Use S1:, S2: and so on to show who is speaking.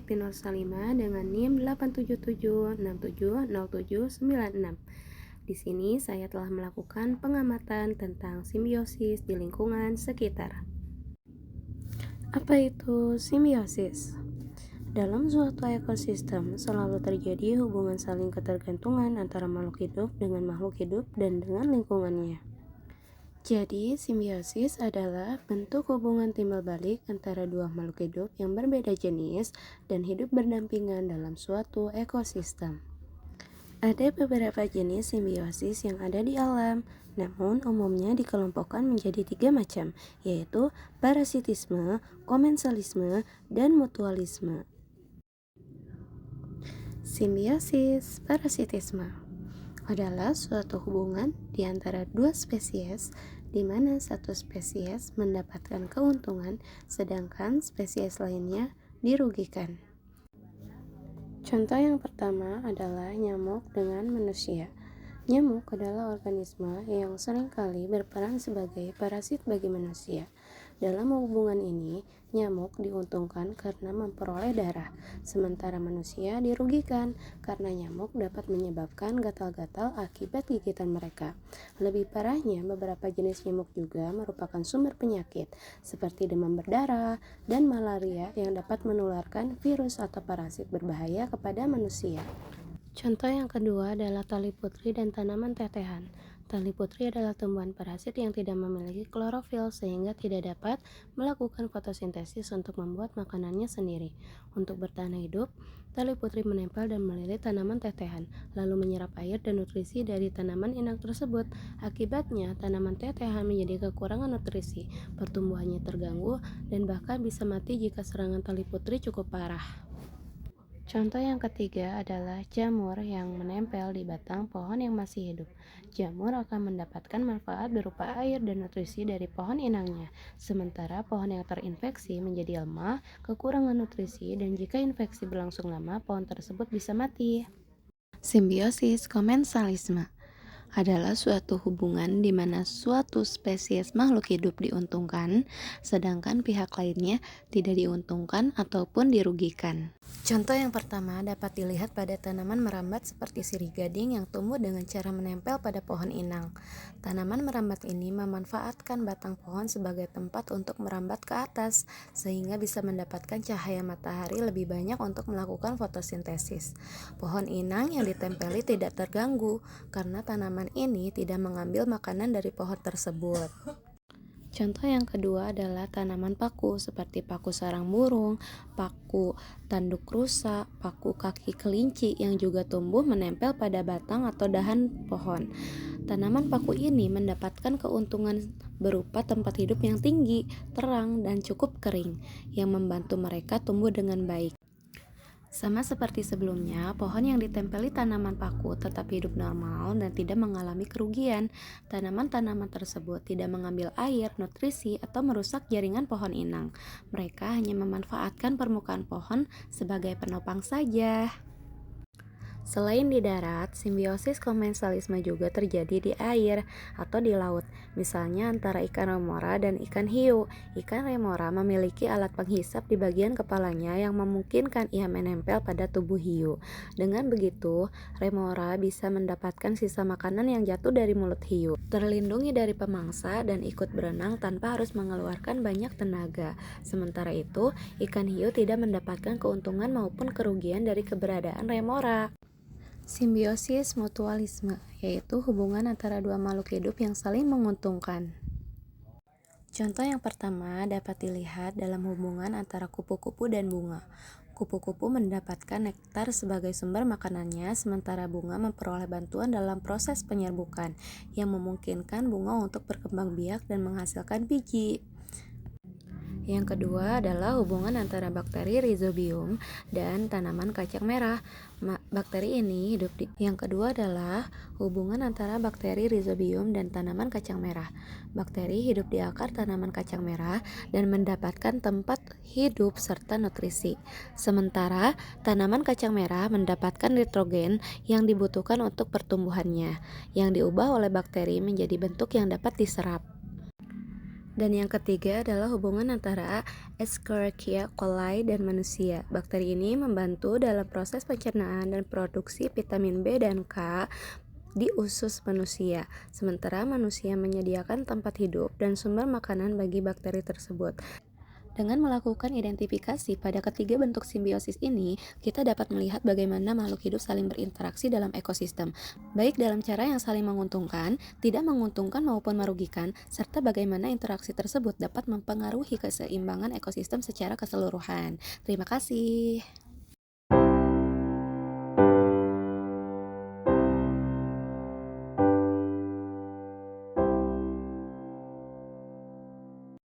S1: Sakti Nur Salima dengan NIM 877670796. Di sini saya telah melakukan pengamatan tentang simbiosis di lingkungan sekitar. Apa itu simbiosis? Dalam suatu ekosistem selalu terjadi hubungan saling ketergantungan antara makhluk hidup dengan makhluk hidup dan dengan lingkungannya. Jadi, simbiosis adalah bentuk hubungan timbal balik antara dua makhluk hidup yang berbeda jenis dan hidup berdampingan dalam suatu ekosistem. Ada beberapa jenis simbiosis yang ada di alam, namun umumnya dikelompokkan menjadi 3 macam, yaitu parasitisme, komensalisme, dan mutualisme. Simbiosis parasitisme adalah suatu hubungan di antara dua spesies di mana satu spesies mendapatkan keuntungan sedangkan spesies lainnya dirugikan. Contoh yang pertama adalah nyamuk dengan manusia. Nyamuk adalah organisme yang seringkali berperan sebagai parasit bagi manusia. Dalam hubungan ini, nyamuk diuntungkan karena memperoleh darah, sementara manusia dirugikan karena nyamuk dapat menyebabkan gatal-gatal akibat gigitan mereka. Lebih parahnya, beberapa jenis nyamuk juga merupakan sumber penyakit, seperti demam berdarah dan malaria yang dapat menularkan virus atau parasit berbahaya kepada manusia. Contoh yang kedua adalah tali putri dan tanaman tetehan. Tali putri adalah tumbuhan parasit yang tidak memiliki klorofil sehingga tidak dapat melakukan fotosintesis untuk membuat makanannya sendiri. Untuk bertahan hidup, tali putri menempel dan melilit tanaman tetehan, lalu menyerap air dan nutrisi dari tanaman inang tersebut. Akibatnya, tanaman tetehan menjadi kekurangan nutrisi, pertumbuhannya terganggu, dan bahkan bisa mati jika serangan tali putri cukup parah. Contoh yang ketiga adalah jamur yang menempel di batang pohon yang masih hidup. Jamur akan mendapatkan manfaat berupa air dan nutrisi dari pohon inangnya, sementara pohon yang terinfeksi menjadi lemah, kekurangan nutrisi, dan jika infeksi berlangsung lama, pohon tersebut bisa mati. Simbiosis komensalisme adalah suatu hubungan di mana suatu spesies makhluk hidup diuntungkan, sedangkan pihak lainnya tidak diuntungkan ataupun dirugikan. Contoh yang pertama dapat dilihat pada tanaman merambat seperti sirih gading yang tumbuh dengan cara menempel pada pohon inang. Tanaman merambat ini memanfaatkan batang pohon sebagai tempat untuk merambat ke atas, sehingga bisa mendapatkan cahaya matahari lebih banyak untuk melakukan fotosintesis. Pohon inang yang ditempeli tidak terganggu, karena tanaman ini tidak mengambil makanan dari pohon tersebut. Contoh yang kedua adalah tanaman paku seperti paku sarang burung, paku tanduk rusa, paku kaki kelinci yang juga tumbuh menempel pada batang atau dahan pohon. Tanaman paku ini mendapatkan keuntungan berupa tempat hidup yang tinggi, terang, dan cukup kering, yang membantu mereka tumbuh dengan baik. Sama seperti sebelumnya, pohon yang ditempeli tanaman paku tetap hidup normal dan tidak mengalami kerugian. Tanaman-tanaman tersebut tidak mengambil air, nutrisi, atau merusak jaringan pohon inang. Mereka hanya memanfaatkan permukaan pohon sebagai penopang saja. Selain di darat, simbiosis komensalisme juga terjadi di air atau di laut, misalnya antara ikan remora dan ikan hiu. Ikan remora memiliki alat penghisap di bagian kepalanya yang memungkinkan ia menempel pada tubuh hiu. Dengan begitu, remora bisa mendapatkan sisa makanan yang jatuh dari mulut hiu, terlindungi dari pemangsa, dan ikut berenang tanpa harus mengeluarkan banyak tenaga. Sementara itu, ikan hiu tidak mendapatkan keuntungan maupun kerugian dari keberadaan remora. Simbiosis mutualisme, yaitu hubungan antara dua makhluk hidup yang saling menguntungkan. Contoh yang pertama dapat dilihat dalam hubungan antara kupu-kupu dan bunga. Kupu-kupu mendapatkan nektar sebagai sumber makanannya, sementara bunga memperoleh bantuan dalam proses penyerbukan, yang memungkinkan bunga untuk berkembang biak dan menghasilkan biji. Yang kedua adalah hubungan antara bakteri Rhizobium dan tanaman kacang merah. Bakteri ini hidup di Yang kedua adalah hubungan antara bakteri Rhizobium dan tanaman kacang merah. Bakteri hidup di akar tanaman kacang merah dan mendapatkan tempat hidup serta nutrisi. Sementara tanaman kacang merah mendapatkan nitrogen yang dibutuhkan untuk pertumbuhannya, yang diubah oleh bakteri menjadi bentuk yang dapat diserap. Dan yang ketiga adalah hubungan antara Escherichia coli dan manusia. Bakteri ini membantu dalam proses pencernaan dan produksi vitamin B dan K di usus manusia, sementara manusia menyediakan tempat hidup dan sumber makanan bagi bakteri tersebut. Dengan melakukan identifikasi pada ketiga bentuk simbiosis ini, kita dapat melihat bagaimana makhluk hidup saling berinteraksi dalam ekosistem, baik dalam cara yang saling menguntungkan, tidak menguntungkan maupun merugikan, serta bagaimana interaksi tersebut dapat mempengaruhi keseimbangan ekosistem secara keseluruhan. Terima kasih.